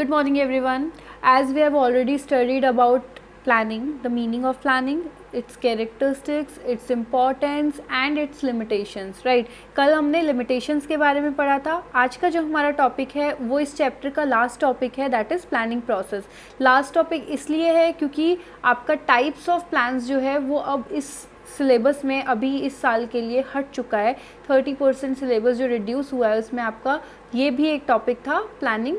Good morning, everyone. As we have already studied about planning, the meaning of planning, its characteristics, its importance and its limitations, right? कल हमने limitations के बारे में पढ़ा था. आज का जो हमारा टॉपिक है वो इस चैप्टर का लास्ट टॉपिक है, that is planning process. Last topic इसलिए है क्योंकि आपका टाइप्स ऑफ प्लान्स जो है वो अब इस सिलेबस में अभी इस साल के लिए हट चुका है. 30% सिलेबस जो रिड्यूस हुआ है उसमें आपका ये भी एक टॉपिक था, प्लानिंग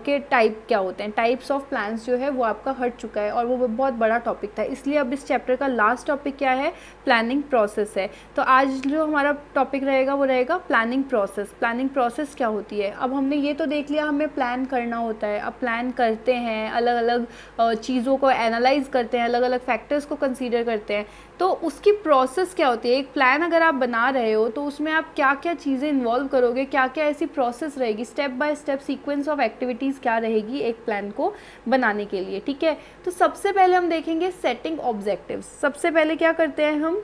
के टाइप क्या होते हैं, टाइप्स ऑफ प्लान्स जो है वो आपका हट चुका है और वो बहुत बड़ा टॉपिक था. इसलिए अब इस चैप्टर का लास्ट टॉपिक क्या है, प्लानिंग प्रोसेस है. तो आज जो हमारा टॉपिक रहेगा वो रहेगा प्लानिंग प्रोसेस. प्लानिंग प्रोसेस क्या होती है. अब हमने ये तो देख लिया हमें प्लान करना होता है. अब प्लान करते हैं, अलग अलग चीज़ों को एनालाइज करते हैं, अलग अलग फैक्टर्स को कंसीडर करते हैं. तो उसकी प्रोसेस क्या होती है. एक प्लान अगर आप बना रहे हो तो उसमें आप क्या क्या चीज़ें इन्वॉल्व करोगे, क्या क्या ऐसी प्रोसेस रहेगी, step by step sequence of activities क्या रहेगी एक प्लान को बनाने के लिए. ठीक है, तो सबसे पहले हम देखेंगे सेटिंग ऑब्जेक्टिव्स. सबसे पहले क्या करते हैं हम,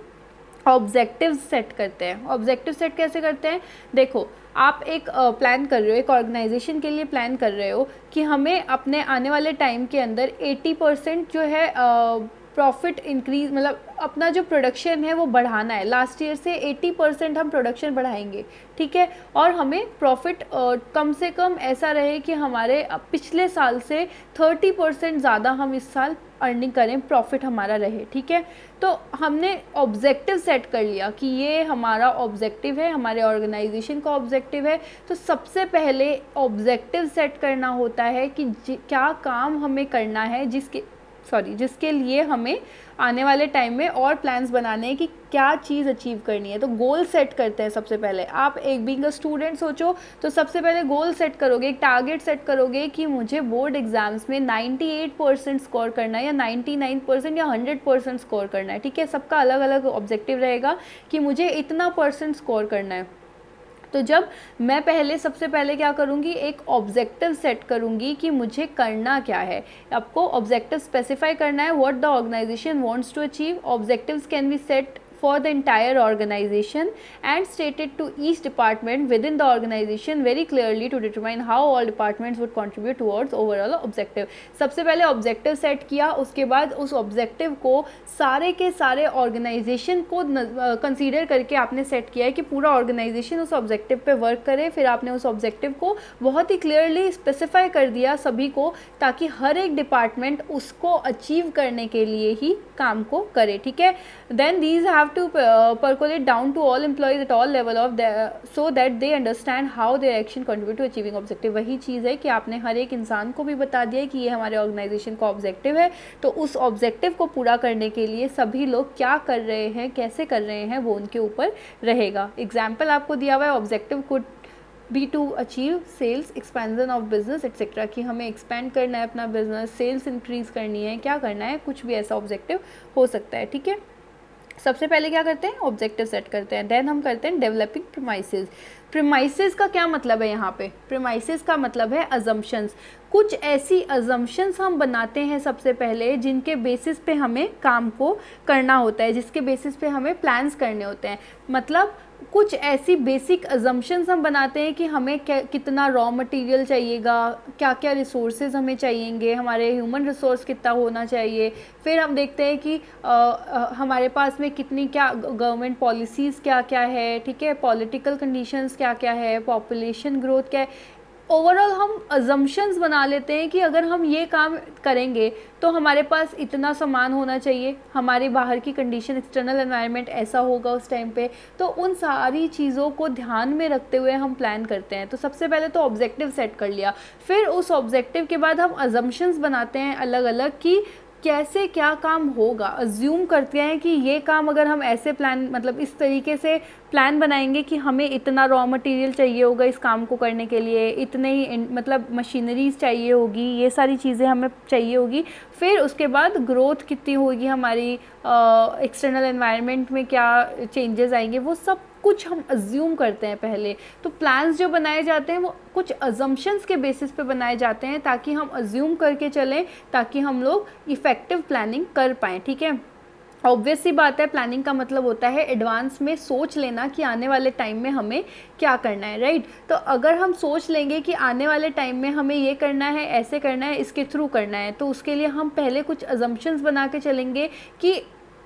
ऑब्जेक्टिव सेट करते हैं. ऑब्जेक्टिव सेट कैसे करते हैं, देखो आप एक प्लान कर रहे हो, एक ऑर्गेनाइजेशन के लिए प्लान कर रहे हो कि हमें अपने आने वाले टाइम के अंदर 80% जो है प्रॉफिट इंक्रीज, मतलब अपना जो प्रोडक्शन है वो बढ़ाना है. लास्ट ईयर से 80% हम प्रोडक्शन बढ़ाएंगे. ठीक है, और हमें प्रॉफिट कम से कम ऐसा रहे कि हमारे पिछले साल से 30% ज़्यादा हम इस साल अर्निंग करें, प्रॉफिट हमारा रहे. ठीक है, तो हमने ऑब्जेक्टिव सेट कर लिया कि ये हमारा ऑब्जेक्टिव है, हमारे ऑर्गेनाइजेशन का ऑब्जेक्टिव है. तो सबसे पहले ऑब्जेक्टिव सेट करना होता है कि क्या काम हमें करना है, जिसके लिए हमें आने वाले टाइम में और प्लान्स बनाने हैं कि क्या चीज़ अचीव करनी है. तो गोल सेट करते हैं सबसे पहले. आप एक बीइंग अ स्टूडेंट सोचो तो सबसे पहले गोल सेट करोगे, एक टारगेट सेट करोगे कि मुझे बोर्ड एग्जाम्स में 98% स्कोर करना है या 99% या 100% स्कोर करना है. ठीक है, सबका अलग अलग ऑब्जेक्टिव रहेगा कि मुझे इतना परसेंट स्कोर करना है. तो जब मैं सबसे पहले क्या करूँगी, एक ऑब्जेक्टिव सेट करूँगी कि मुझे करना क्या है. आपको ऑब्जेक्टिव स्पेसिफाई करना है, what the organisation wants to achieve. Objectives can be set for the entire organization and stated to each department within the organization very clearly to determine how all departments would contribute towards overall objective. सबसे पहले objective set किया, उसके बाद उस objective को सारे के सारे ऑर्गेनाइजेशन को कंसीडर करके आपने सेट किया है कि पूरा ऑर्गेनाइजेशन उस ऑब्जेक्टिव पे वर्क करे. फिर आपने उस ऑब्जेक्टिव को बहुत ही क्लियरली स्पेसिफाई कर दिया सभी को, ताकि हर एक डिपार्टमेंट उसको अचीव करने के लिए ही काम को करे. ठीक है, then these have to percolate down to all employees at all level of so that they understand how their action contribute to achieving objective. वही चीज़ है कि आपने हर एक इंसान को भी बता दिया कि ये हमारे ऑर्गेनाइजेशन का ऑब्जेक्टिव है. तो उस ऑब्जेक्टिव को पूरा करने के लिए सभी लोग क्या कर रहे हैं, कैसे कर रहे हैं, वो उनके ऊपर रहेगा. एग्जाम्पल आपको दिया हुआ है, objective could be to achieve sales, expansion of business etcetera, कि हमें एक्सपेंड करना है अपना बिजनेस, सेल्स इंक्रीज़ करनी है, क्या करना है, कुछ भी ऐसा ऑब्जेक्टिव हो सकता है. ठीक है, सबसे पहले क्या करते हैं, ऑब्जेक्टिव सेट करते हैं. देन हम करते हैं डेवलपिंग प्रीमाइसेस. प्रीमाइसेस का क्या मतलब है यहाँ पे, प्रीमाइसेस का मतलब है अजम्पशंस. कुछ ऐसी अजम्पशंस हम बनाते हैं सबसे पहले जिनके बेसिस पे हमें काम को करना होता है, जिसके बेसिस पे हमें प्लान्स करने होते हैं. मतलब कुछ ऐसी बेसिक अजम्पशंस हम बनाते हैं कि हमें कितना रॉ मटेरियल चाहिएगा, क्या क्या रिसोर्सेज हमें चाहिएंगे, हमारे ह्यूमन रिसोर्स कितना होना चाहिए. फिर हम देखते हैं कि हमारे पास में कितनी क्या गवर्नमेंट पॉलिसीज़ क्या क्या है. ठीक है, पॉलिटिकल कंडीशंस क्या क्या है, पॉपुलेशन ग्रोथ क्या है. ओवरऑल हम अजम्पशंस बना लेते हैं कि अगर हम ये काम करेंगे तो हमारे पास इतना सामान होना चाहिए, हमारे बाहर की कंडीशन, एक्सटर्नल एनवायरनमेंट ऐसा होगा उस टाइम पे. तो उन सारी चीज़ों को ध्यान में रखते हुए हम प्लान करते हैं. तो सबसे पहले तो ऑब्जेक्टिव सेट कर लिया, फिर उस ऑब्जेक्टिव के बाद हम अजम्पशंस बनाते हैं अलग अलग कि कैसे क्या काम होगा. अज्यूम करते हैं कि ये काम अगर हम ऐसे प्लान, मतलब इस तरीके से प्लान बनाएंगे कि हमें इतना रॉ मटेरियल चाहिए होगा इस काम को करने के लिए, इतने ही मतलब मशीनरीज चाहिए होगी, ये सारी चीज़ें हमें चाहिए होगी. फिर उसके बाद ग्रोथ कितनी होगी हमारी, एक्सटर्नल एनवायरनमेंट में क्या चेंजेस आएंगे, वो सब कुछ हम अज्यूम करते हैं पहले. तो प्लान्स जो बनाए जाते हैं वो कुछ अजम्पशंस के बेसिस पे बनाए जाते हैं ताकि हम अज्यूम करके चलें, ताकि हम लोग इफ़ेक्टिव प्लानिंग कर पाएँ. ठीक है, ऑब्वियस सी बात है, प्लानिंग का मतलब होता है एडवांस में सोच लेना कि आने वाले टाइम में हमें क्या करना है, राइट। तो अगर हम सोच लेंगे कि आने वाले टाइम में हमें ये करना है, ऐसे करना है, इसके थ्रू करना है, तो उसके लिए हम पहले कुछ अजम्पशंस बना के चलेंगे कि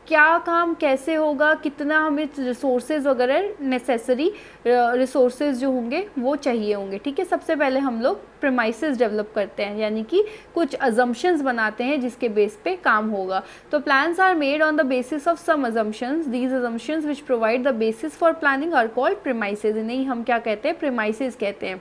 क्या काम कैसे होगा, कितना हमें रिसोर्सेज वगैरह नेसेसरी रिसोर्सेज जो होंगे वो चाहिए होंगे, ठीक है। सबसे पहले हम लोग प्रेमाइसेस डेवलप करते हैं, यानी कि कुछ अजम्पशंस बनाते हैं जिसके बेस पे काम होगा। तो plans are made on the basis of some assumptions, these assumptions which provide the basis for planning are called premises. इन्हें हम क्या कहते हैं, प्रेमाइसेस कहते हैं।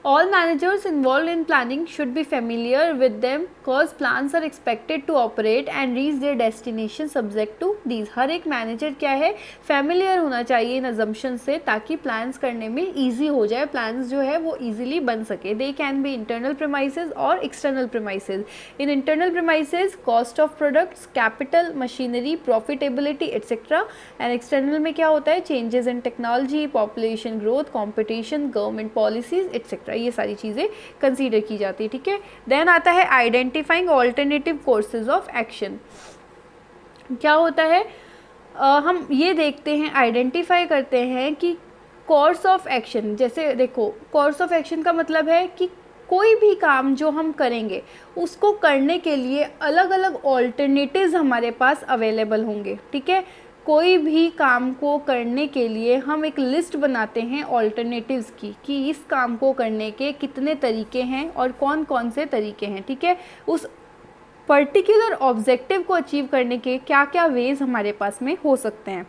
All managers involved in planning should be familiar with them because plans are expected to operate and reach their destination subject to these। हर एक manager क्या है, familiar होना चाहिए इन assumptions से, ताकि plans करने में easy हो जाए, plans जो है वो easily बन सके। They can be internal premises और external premises। In internal premises, cost of products, capital, machinery, profitability, etc. And external में क्या होता है, changes in technology, population growth, competition, government policies, etc. ये सारी चीज़ें कंसीडर की जाती है, ठीक है। देन आता है identifying alternative courses of action. क्या होता है, हम ये देखते हैं, आइडेंटिफाई करते हैं कि कोर्स ऑफ एक्शन, जैसे देखो कोर्स ऑफ एक्शन का मतलब है कि कोई भी काम जो हम करेंगे उसको करने के लिए अलग अलग ऑल्टरनेटिव्स हमारे पास अवेलेबल होंगे, ठीक है। कोई भी काम को करने के लिए हम एक लिस्ट बनाते हैं ऑल्टरनेटिव्स की, कि इस काम को करने के कितने तरीके हैं और कौन कौन से तरीके हैं, ठीक है। उस पर्टिकुलर ऑब्जेक्टिव को अचीव करने के क्या क्या वेज हमारे पास में हो सकते हैं।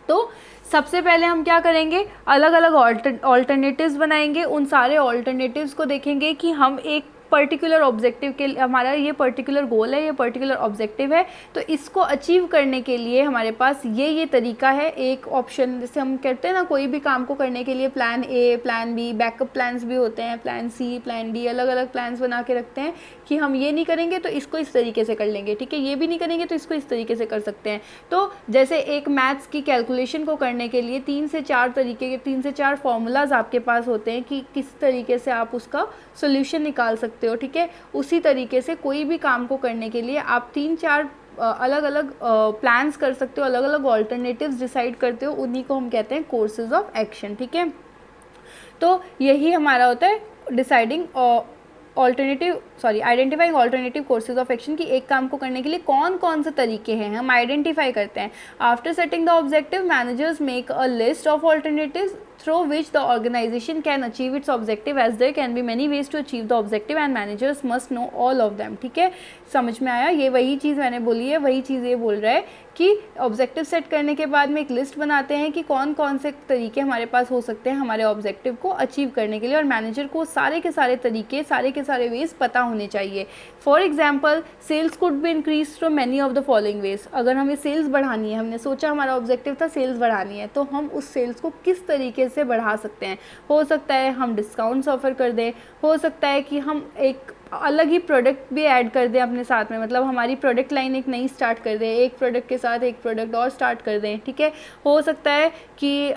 तो सबसे पहले हम क्या करेंगे, अलग अलग ऑल्टरनेटिव्स बनाएंगे, उन सारे ऑल्टरनेटिव्स को देखेंगे कि हम एक पर्टिकुलर ऑब्जेक्टिव के लिए, हमारा ये पर्टिकुलर गोल है, ये पर्टिकुलर ऑब्जेक्टिव है, तो इसको अचीव करने के लिए हमारे पास ये तरीका है। एक ऑप्शन, जैसे हम कहते हैं ना, कोई भी काम को करने के लिए plan A, plan B, backup plans भी होते हैं, प्लान सी, प्लान डी, अलग अलग प्लान्स बना के रखते हैं कि हम ये नहीं करेंगे तो इसको इस तरीके से कर लेंगे, ठीक है, ये भी नहीं करेंगे तो इसको इस तरीके से कर सकते हैं। तो जैसे एक मैथ्स की कैलकुलेशन को करने के लिए 3 से 4 तरीके के 3 से 4 फॉर्मूलाज आपके पास होते हैं कि किस तरीके से आप उसका सोल्यूशन निकाल सकते हो, ठीक है। उसी तरीके से कोई भी काम को करने के लिए आप 3-4 अलग अलग प्लान्स कर सकते हो, अलग अलग ऑल्टरनेटिव्स डिसाइड करते हो, उन्हीं को हम कहते हैं कोर्सेज ऑफ एक्शन, ठीक है। तो यही हमारा होता है deciding identifying alternative courses of action, की एक काम को करने के लिए कौन कौन से तरीके हैं हम आइडेंटिफाई करते हैं। After setting the objective, managers make a list of alternatives through which the organization can achieve its objective, as there can be many ways to achieve the objective and managers must know all of them, ठीक है। समझ में आया, ये वही चीज़ मैंने बोली है, वही चीज़ ये बोल रहा है कि ऑब्जेक्टिव सेट करने के बाद में एक लिस्ट बनाते हैं कि कौन कौन से तरीके हमारे पास हो सकते हैं हमारे ऑब्जेक्टिव को अचीव करने के लिए, और मैनेजर को सारे के सारे तरीके, सारे के सारे वेज पता होने चाहिए। For example, sales could be increase from many of the following ways. अगर हमें सेल्स बढ़ानी है, हमने सोचा हमारा ऑब्जेक्टिव था सेल्स बढ़ानी है, तो हम उस सेल्स को किस तरीके से बढ़ा सकते हैं। हो सकता है हम डिस्काउंट्स ऑफर कर दें, हो सकता है कि हम एक अलग ही प्रोडक्ट भी ऐड कर दें अपने साथ में, मतलब हमारी प्रोडक्ट लाइन एक नई स्टार्ट कर दें, एक प्रोडक्ट के साथ एक प्रोडक्ट और स्टार्ट कर दें, ठीक है। हो सकता है कि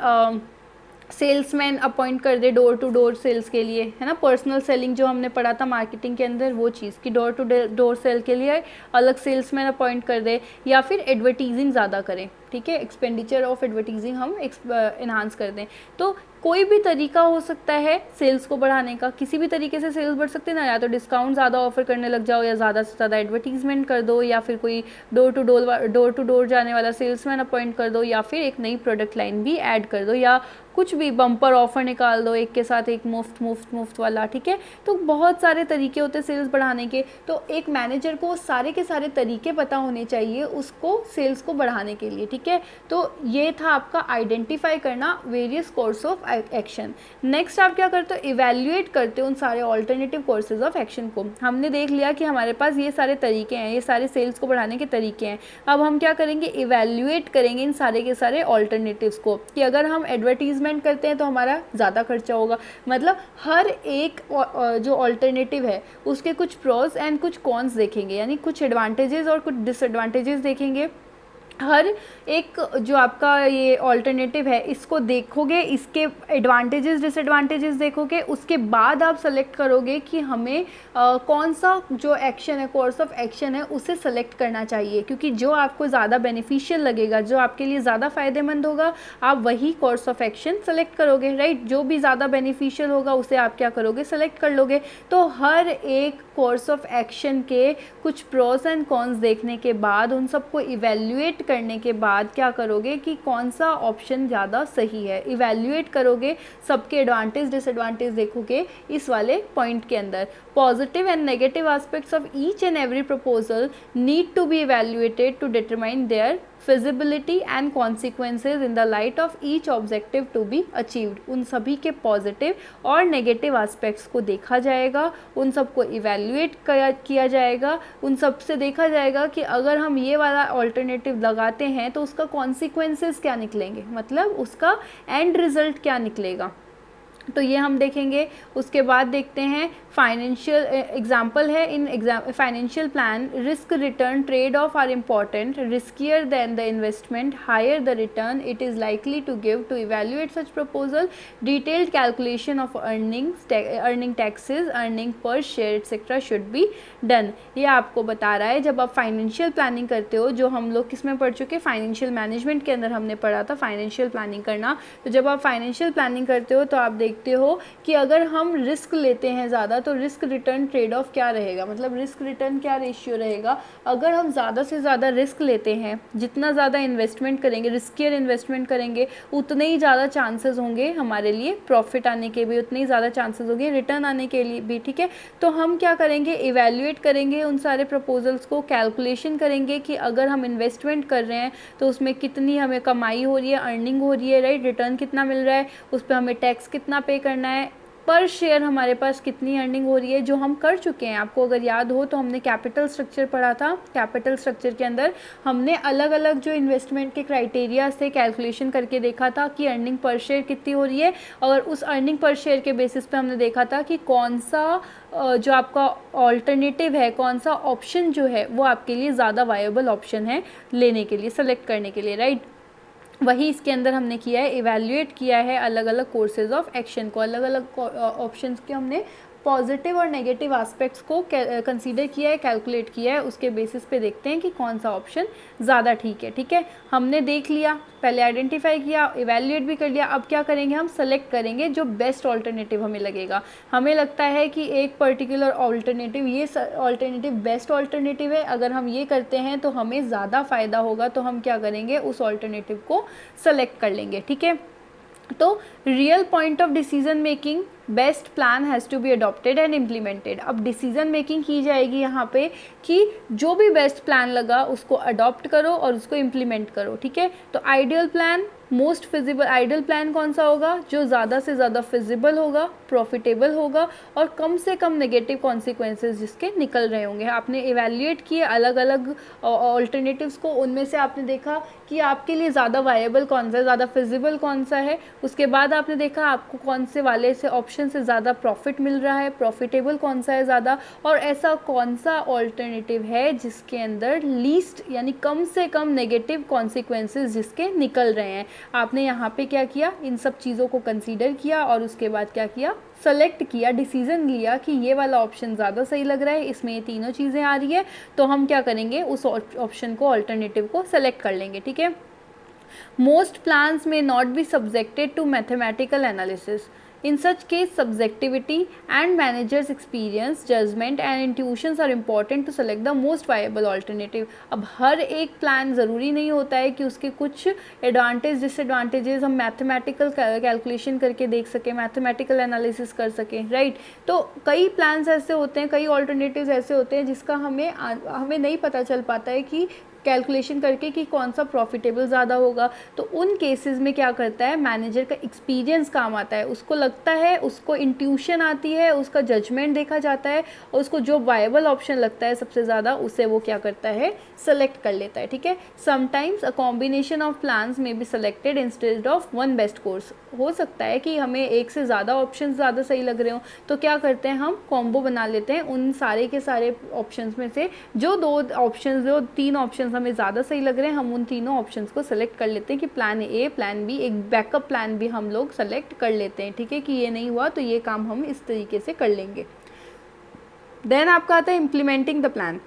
सेल्समैन अपॉइंट कर they adore to door sales के लिए, है ना, पर्सनल सेलिंग जो हमने पढ़ा था मार्केटिंग के अंदर, वो चीज़ कि डोर टू डोर सेल के लिए अलग सेल्समैन अपॉइंट कर दे, या फिर एडवर्टीजिंग ज़्यादा करें, ठीक है, एक्सपेंडिचर ऑफ एडवर्टीजिंग हम इन्हांस कर दें। तो कोई भी तरीका हो सकता है सेल्स को बढ़ाने का, किसी भी तरीके से सेल्स बढ़ सकते हैं ना, या तो डिस्काउंट ज़्यादा ऑफर करने लग जाओ, या ज़्यादा से ज़्यादा एडवर्टीजमेंट कर दो, या फिर कोई डोर टू डोर जाने वाला सेल्समैन अपॉइंट कर दो, या फिर एक नई प्रोडक्ट लाइन भी ऐड कर दो, या कुछ भी बम्पर ऑफर निकाल दो, एक के साथ एक मुफ्त वाला, ठीक है। तो बहुत सारे तरीके होते हैं सेल्स बढ़ाने के। तो एक मैनेजर को सारे के सारे तरीके पता होने चाहिए उसको सेल्स को बढ़ाने के लिए, ठीक है। तो ये था आपका आइडेंटिफाई करना various course of action. Next आप क्या करते हो, इवैल्यूएट करते हो उन सारे ऑल्टरनेटिव कोर्सेज ऑफ एक्शन को। हमने देख लिया कि हमारे पास ये सारे तरीके हैं, ये सारे सेल्स को बढ़ाने के तरीके हैं। अब हम क्या करेंगे, इवैल्यूएट करेंगे इन सारे के सारे ऑल्टरनेटिव्स को, कि अगर हम एडवर्टीजमेंट करते हैं तो हमारा ज़्यादा खर्चा होगा, मतलब हर एक जो ऑल्टरनेटिव है उसके कुछ प्रोज एंड कुछ कॉन्स देखेंगे, यानी कुछ एडवांटेजेस और कुछ डिसएडवांटेजेस देखेंगे, हर एक जो आपका ये ऑल्टरनेटिव है इसको देखोगे, इसके एडवांटेजेस डिसएडवांटेजेस देखोगे, उसके बाद आप सेलेक्ट करोगे कि हमें कौन सा जो एक्शन है, कोर्स ऑफ एक्शन है, उसे सेलेक्ट करना चाहिए, क्योंकि जो आपको ज़्यादा बेनिफिशियल लगेगा, जो आपके लिए ज़्यादा फ़ायदेमंद होगा, आप वही कोर्स ऑफ एक्शन सेलेक्ट करोगे, राइट। जो भी ज़्यादा बेनिफिशियल होगा उसे आप क्या करोगे, सेलेक्ट कर लोगे। तो हर एक कोर्स ऑफ एक्शन के कुछ प्रोस एंड कॉन्स देखने के बाद, उन सबको इवेल्युएट करने के बाद क्या करोगे कि कौन सा ऑप्शन ज़्यादा सही है, इवेल्युएट करोगे, सबके एडवांटेज डिसएडवांटेज देखोगे इस वाले पॉइंट के अंदर। Positive and negative aspects of each and every proposal need to be evaluated to determine their feasibility and consequences in the light of each objective to be achieved. उन सभी के positive और negative aspects को देखा जाएगा, उन सबको evaluate किया जाएगा, उन सब से देखा जाएगा कि अगर हम ये वाला ऑल्टरनेटिव लगाते हैं तो उसका कॉन्सिक्वेंसेज क्या निकलेंगे, मतलब उसका एंड रिजल्ट क्या निकलेगा। तो ये हम देखेंगे। उसके बाद देखते हैं फाइनेंशियल एग्जाम्पल है in financial plan, risk return trade off are important, riskier than the investment, higher the return it is likely to give, to evaluate such proposal, detailed calculation of earning taxes, earning per share etcetera should be done. ये आपको बता रहा है जब आप financial planning करते हो, जो हम लोग किस में पढ़ चुके, फाइनेंशियल मैनेजमेंट के अंदर हमने पढ़ा था फाइनेंशियल प्लानिंग करना। तो जब आप फाइनेंशियल प्लानिंग करते हो तो आप देखते हो कि अगर हम रिस्क लेते हैं ज़्यादा तो रिस्क रिटर्न ट्रेड ऑफ क्या रहेगा, मतलब रिस्क रिटर्न क्या रेशियो रहेगा। अगर हम ज़्यादा से ज़्यादा रिस्क लेते हैं, जितना ज़्यादा इन्वेस्टमेंट करेंगे, रिस्कियर इन्वेस्टमेंट करेंगे, उतने ही ज़्यादा चांसेस होंगे हमारे लिए प्रॉफिट आने के भी, उतने ही ज़्यादा चांसेस होंगे रिटर्न आने के लिए भी, ठीक है। तो हम क्या करेंगे, इवेल्युएट करेंगे उन सारे प्रपोजल्स को, कैलकुलेशन करेंगे कि अगर हम इन्वेस्टमेंट कर रहे हैं तो उसमें कितनी हमें कमाई हो रही है, अर्निंग हो रही है, राइट, रिटर्न कितना मिल रहा है, उस पर हमें टैक्स कितना पे करना है, पर शेयर हमारे पास कितनी अर्निंग हो रही है, जो हम कर चुके हैं। आपको अगर याद हो तो हमने कैपिटल स्ट्रक्चर पढ़ा था। कैपिटल स्ट्रक्चर के अंदर हमने अलग अलग जो इन्वेस्टमेंट के क्राइटेरिया से कैलकुलेशन करके देखा था कि अर्निंग पर शेयर कितनी हो रही है, और उस अर्निंग पर शेयर के बेसिस पे हमने देखा था कि कौन सा जो आपका ऑल्टरनेटिव है, कौन सा ऑप्शन जो है वो आपके लिए ज़्यादा वायबल ऑप्शन है लेने के लिए, सेलेक्ट करने के लिए, राइट। वही इसके अंदर हमने किया है, इवेल्युएट किया है अलग अलग कोर्सेज ऑफ एक्शन को, अलग अलग ऑप्शंस के हमने पॉजिटिव और नेगेटिव एस्पेक्ट्स को कंसीडर किया है, कैलकुलेट किया है, उसके बेसिस पे देखते हैं कि कौन सा ऑप्शन ज़्यादा ठीक है, ठीक है। हमने देख लिया, पहले आइडेंटिफाई किया, इवेल्युएट भी कर लिया, अब क्या करेंगे, हम सेलेक्ट करेंगे जो बेस्ट ऑल्टरनेटिव हमें लगेगा। हमें लगता है कि एक पर्टिकुलर ऑल्टरनेटिव, ये ऑल्टरनेटिव बेस्ट ऑल्टरनेटिव है, अगर हम ये करते हैं तो हमें ज़्यादा फ़ायदा होगा, तो हम क्या करेंगे, उस ऑल्टरनेटिव को सेलेक्ट कर लेंगे, ठीक है। तो real point of decision making, best plan has to be adopted and implemented. अब डिसीजन मेकिंग की जाएगी यहाँ पे कि जो भी बेस्ट प्लान लगा उसको अडॉप्ट करो और उसको इम्प्लीमेंट करो, ठीक है। तो ideal plan, most feasible, ideal plan कौन सा होगा, जो ज़्यादा से ज़्यादा फिजिबल होगा, प्रॉफिटेबल होगा और कम से कम नेगेटिव कॉन्सिक्वेंसेज जिसके निकल रहे होंगे। आपने इवेल्युएट किए अलग अलग ऑल्टरनेटिव्स को, उनमें से आपने देखा कि आपके लिए ज़्यादा वायबल कौन सा है, ज़्यादा फिजिबल कौन सा है। उसके बाद आपने देखा आपको कौन से वाले से ऑप्शन से ज़्यादा प्रॉफिट मिल रहा है, प्रॉफिटेबल कौन सा है ज़्यादा, और ऐसा कौन सा ऑल्टरनेटिव है जिसके अंदर लीस्ट यानी कम से कम नेगेटिव कॉन्सिक्वेंसेज जिसके निकल रहे हैं। आपने यहाँ पे क्या किया, इन सब चीज़ों को कंसीडर किया और उसके बाद क्या किया, सेलेक्ट किया, डिसीजन लिया कि ये वाला ऑप्शन ज़्यादा सही लग रहा है, इसमें ये तीनों चीज़ें आ रही है, तो हम क्या करेंगे, उस ऑप्शन को, ऑल्टरनेटिव को सेलेक्ट कर लेंगे, ठीक है। Most plans may not be subjected to mathematical analysis. In such case, subjectivity and manager's experience, judgment and intuitions are important to select the most viable alternative. अब हर एक प्लान ज़रूरी नहीं होता है कि उसके कुछ एडवांटेज डिसएडवांटेजेस हम मैथमेटिकल कैलकुलेशन करके देख सकें, मैथमेटिकल एनालिसिस कर सकें, राइट। तो कई प्लान्स ऐसे होते हैं, कई ऑल्टरनेटिव्स ऐसे होते हैं जिसका हमें नहीं पता चल पाता है कि कैलकुलेशन करके कि कौन सा प्रॉफिटेबल ज़्यादा होगा। तो उन केसेस में क्या करता है, मैनेजर का एक्सपीरियंस काम आता है, उसको लगता है, उसको इंट्यूशन आती है, उसका जजमेंट देखा जाता है और उसको जो वायबल ऑप्शन लगता है सबसे ज़्यादा, उसे वो क्या करता है, सेलेक्ट कर लेता है, ठीक है। Sometimes a combination of plans may be selected instead of one best course. हो सकता है कि हमें एक से ज़्यादा ऑप्शन ज़्यादा सही लग रहे हो, तो क्या करते हैं, हम कॉम्बो बना लेते हैं उन सारे के सारे ऑप्शंस में से जो तीन ऑप्शंस ऑप्शंस हमें ज़्यादा सही लग रहे हैं, हम उन तीनों ऑप्शंस को सेलेक्ट कर लेते हैं कि प्लान ए, प्लान बी, एक बैकअप प्लान भी हम लोग सेलेक्ट कर लेते हैं, ठीक है, कि ये नहीं हुआ तो ये काम हम इस तरीके से कर लेंगे। देन आपका आता है इम्प्लीमेंटिंग द प्लान।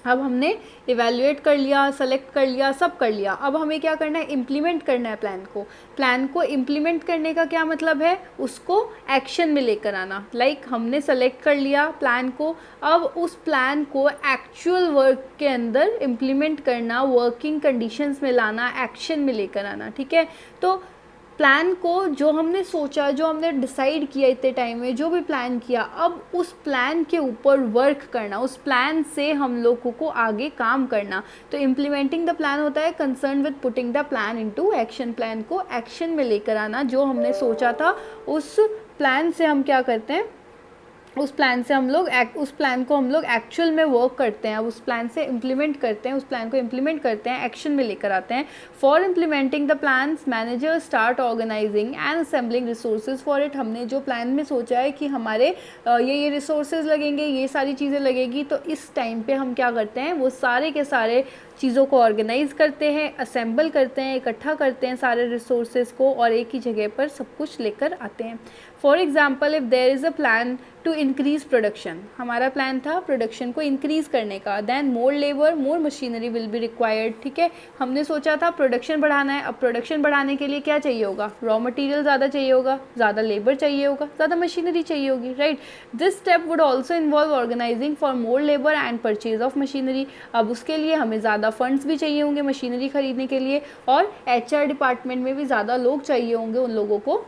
अब हमने इवैल्यूएट कर लिया, सेलेक्ट कर लिया, सब कर लिया, अब हमें क्या करना है, इम्प्लीमेंट करना है प्लान को। प्लान को इम्प्लीमेंट करने का क्या मतलब है, उसको एक्शन में लेकर आना। लाइक हमने सेलेक्ट कर लिया प्लान को, अब उस प्लान को एक्चुअल वर्क के अंदर इम्प्लीमेंट करना, वर्किंग कंडीशंस में लाना, एक्शन में लेकर आना, ठीक है। तो प्लान को जो हमने सोचा, जो हमने डिसाइड किया इतने टाइम में, जो भी प्लान किया, अब उस प्लान के ऊपर वर्क करना, उस प्लान से हम लोगों को आगे काम करना। तो इम्प्लीमेंटिंग द प्लान होता है concern with putting the plan into action, plan को एक्शन में लेकर आना। जो हमने सोचा था उस प्लान से हम क्या करते हैं, उस प्लान को हम लोग एक्चुअल में वर्क करते हैं, उस प्लान से इम्प्लीमेंट करते हैं, उस प्लान को इम्प्लीमेंट करते हैं, एक्शन में लेकर आते हैं। For implementing the plans manager start organising and assembling resources for it. हमने जो प्लान में सोचा है कि हमारे ये रिसोर्सेज लगेंगे, ये सारी चीज़ें लगेगी, तो इस टाइम पे हम क्या करते हैं, वो सारे के सारे चीज़ों को ऑर्गेनाइज करते हैं, असेंबल करते हैं, इकट्ठा करते हैं सारे रिसोर्सेज को और एक ही जगह पर सब कुछ लेकर आते हैं। For example if there is a plan to increase production, हमारा प्लान था प्रोडक्शन को इंक्रीज़ करने का, then more labour more machinery will be required, ठीक है। हमने सोचा था प्रोडक्शन बढ़ाना है, अब प्रोडक्शन बढ़ाने के लिए क्या चाहिए होगा, रॉ मटेरियल ज़्यादा चाहिए होगा, ज़्यादा लेबर चाहिए होगा, ज़्यादा मशीनरी चाहिए होगी, right. This step would also involve organising for more labour and purchase of machinery. अब उसके लिए हमें ज़्यादा फंड्स भी चाहिए होंगे मशीनरी खरीदने के लिए, और HR डिपार्टमेंट में भी ज़्यादा लोग चाहिए होंगे उन लोगों को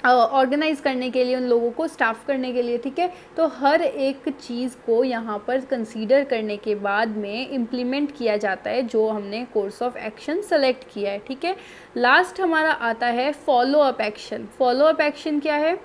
ऑर्गेनाइज करने के लिए, उन लोगों को स्टाफ करने के लिए, ठीक है। तो हर एक चीज़ को यहाँ पर कंसीडर करने के बाद में इम्प्लीमेंट किया जाता है जो हमने कोर्स ऑफ एक्शन सेलेक्ट किया है, ठीक है। लास्ट हमारा आता है follow up action. Follow up action क्या है,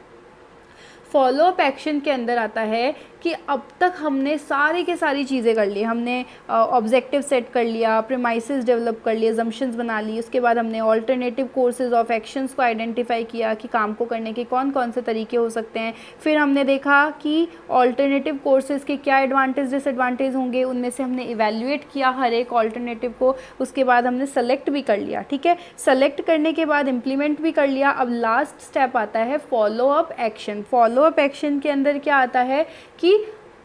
फॉलो अप एक्शन के अंदर आता है कि अब तक हमने सारी के सारी चीज़ें कर ली, हमने ऑब्जेक्टिव सेट कर लिया, प्रीमाइसेस डेवलप कर लिए, अजम्पशंस बना ली, उसके बाद हमने ऑल्टरनेटिव कोर्सेज ऑफ एक्शंस को आइडेंटिफाई किया कि काम को करने के कौन कौन से तरीके हो सकते हैं। फिर हमने देखा कि ऑल्टरनेटिव कोर्सेज़ के क्या एडवांटेज डिसएडवांटेज होंगे, उनमें से हमने इवेल्युएट किया हर एक ऑल्टरनेटिव को, उसके बाद हमने सेलेक्ट भी कर लिया, ठीक है। सेलेक्ट करने के बाद इम्प्लीमेंट भी कर लिया। अब लास्ट स्टेप आता है follow up action. Follow up action के अंदर क्या आता है कि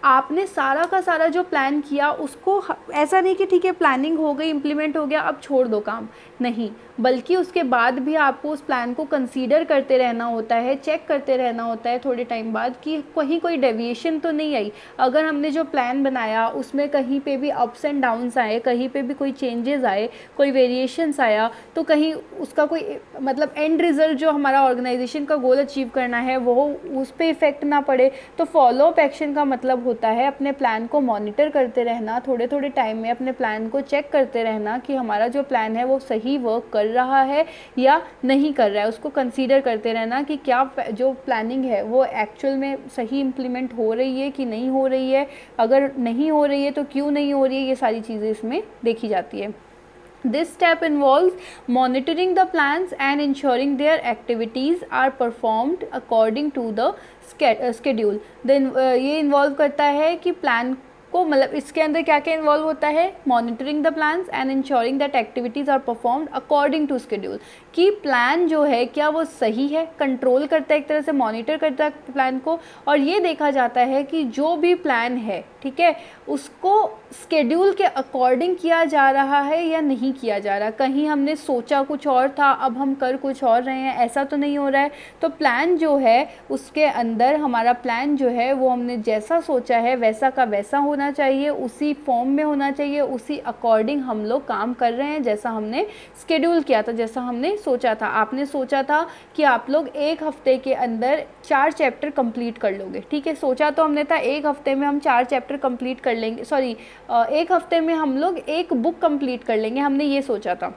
आपने सारा का सारा जो प्लान किया उसको, ऐसा नहीं कि ठीक है प्लानिंग हो गई, इम्प्लीमेंट हो गया, अब छोड़ दो काम, नहीं, बल्कि उसके बाद भी आपको उस प्लान को कंसीडर करते रहना होता है, चेक करते रहना होता है थोड़े टाइम बाद कि कहीं कोई डेविएशन तो नहीं आई। अगर हमने जो प्लान बनाया उसमें कहीं पे भी अप्स एंड डाउन्स आए, कहीं पे भी कोई चेंजेस आए, कोई वेरिएशंस आया, तो कहीं उसका कोई मतलब एंड रिजल्ट जो हमारा ऑर्गेनाइजेशन का गोल अचीव करना है वो उस पर इफेक्ट ना पड़े। तो फॉलो अप एक्शन का मतलब होता है अपने प्लान को मॉनिटर करते रहना, थोड़े थोड़े टाइम में अपने प्लान को चेक करते रहना कि हमारा जो प्लान है वो सही वर्क कर रहा है या नहीं कर रहा है, उसको कंसीडर करते रहना कि क्या जो प्लानिंग है वो एक्चुअल में सही इम्प्लीमेंट हो रही है कि नहीं हो रही है, अगर नहीं हो रही है तो क्यों नहीं हो रही है, ये सारी चीज़ें इसमें देखी जाती है। This step involves monitoring the plans and ensuring their activities are performed according to the schedule. Then ये इन्वॉल्व करता है कि प्लान को, मतलब इसके अंदर क्या क्या इन्वॉल्व होता है, monitoring the plans and ensuring that activities are performed according to schedule, कि प्लान जो है क्या वो सही है, कंट्रोल करता है, एक तरह से मॉनिटर करता है प्लान को, और ये देखा जाता है कि जो भी प्लान है, ठीक है, उसको शेड्यूल के अकॉर्डिंग किया जा रहा है या नहीं किया जा रहा। कहीं हमने सोचा कुछ और था, अब हम कर कुछ और रहे हैं, ऐसा तो नहीं हो रहा है। तो प्लान जो है उसके अंदर हमारा प्लान जो है वो हमने जैसा सोचा है वैसा का वैसा होना चाहिए, उसी फॉर्म में होना चाहिए, उसी अकॉर्डिंग हम लोग काम कर रहे हैं जैसा हमने शेड्यूल किया था, जैसा हमने सोचा था। आपने सोचा था कि आप लोग एक हफ्ते के अंदर 4 चैप्टर कंप्लीट कर लोगे, ठीक है, सोचा तो हमने था एक हफ्ते में हम 4 चैप्टर कंप्लीट कर लेंगे, सॉरी एक हफ्ते में हम लोग एक बुक कंप्लीट कर लेंगे, हमने ये सोचा था।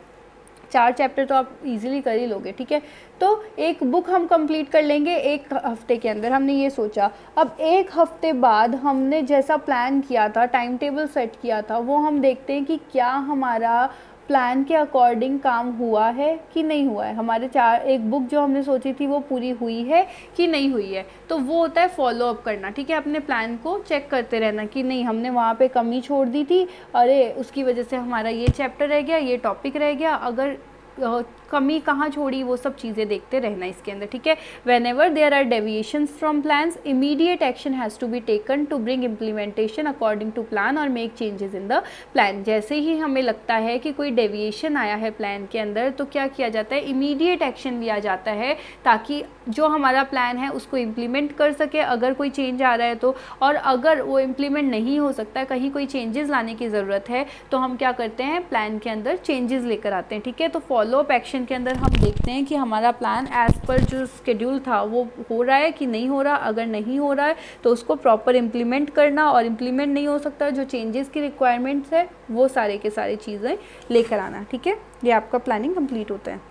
4 चैप्टर तो आप इजीली कर ही लोगे, ठीक है, तो एक बुक हम कंप्लीट कर लेंगे एक हफ्ते के अंदर, हमने ये सोचा। अब एक हफ्ते बाद हमने जैसा प्लान किया था, टाइम टेबल सेट किया था, वो हम देखते हैं कि क्या हमारा प्लान के अकॉर्डिंग काम हुआ है कि नहीं हुआ है, हमारे एक बुक जो हमने सोची थी वो पूरी हुई है कि नहीं हुई है। तो वो होता है फॉलो अप करना, ठीक है, अपने प्लान को चेक करते रहना कि नहीं हमने वहाँ पे कमी छोड़ दी थी, अरे उसकी वजह से हमारा ये चैप्टर रह गया, ये टॉपिक रह गया, अगर कमी कहाँ छोड़ी वो सब चीज़ें देखते रहना इसके अंदर, ठीक है। Whenever there are deviations from plans immediate action has to be taken to bring implementation according to plan और make changes in the plan. जैसे ही हमें लगता है कि कोई डेविएशन आया है प्लान के अंदर तो क्या किया जाता है, इमीडिएट एक्शन लिया जाता है ताकि जो हमारा प्लान है उसको इम्प्लीमेंट कर सके अगर कोई चेंज आ रहा है तो। और अगर वो इम्प्लीमेंट नहीं हो सकता है, कहीं कोई चेंजेस लाने की ज़रूरत है, तो हम क्या करते हैं, प्लान के अंदर चेंजेस लेकर आते हैं, ठीक है। तो फॉलो अप एक्शन के अंदर हम देखते हैं कि हमारा प्लान एज़ पर जो शेड्यूल था वो हो रहा है कि नहीं हो रहा। अगर नहीं हो रहा है तो उसको प्रॉपर इम्प्लीमेंट करना, और इम्प्लीमेंट नहीं हो सकता जो चेंजेस की रिक्वायरमेंट्स है वो सारे के सारे चीज़ें लेकर आना, ठीक है। ये आपका प्लानिंग कंप्लीट होता है।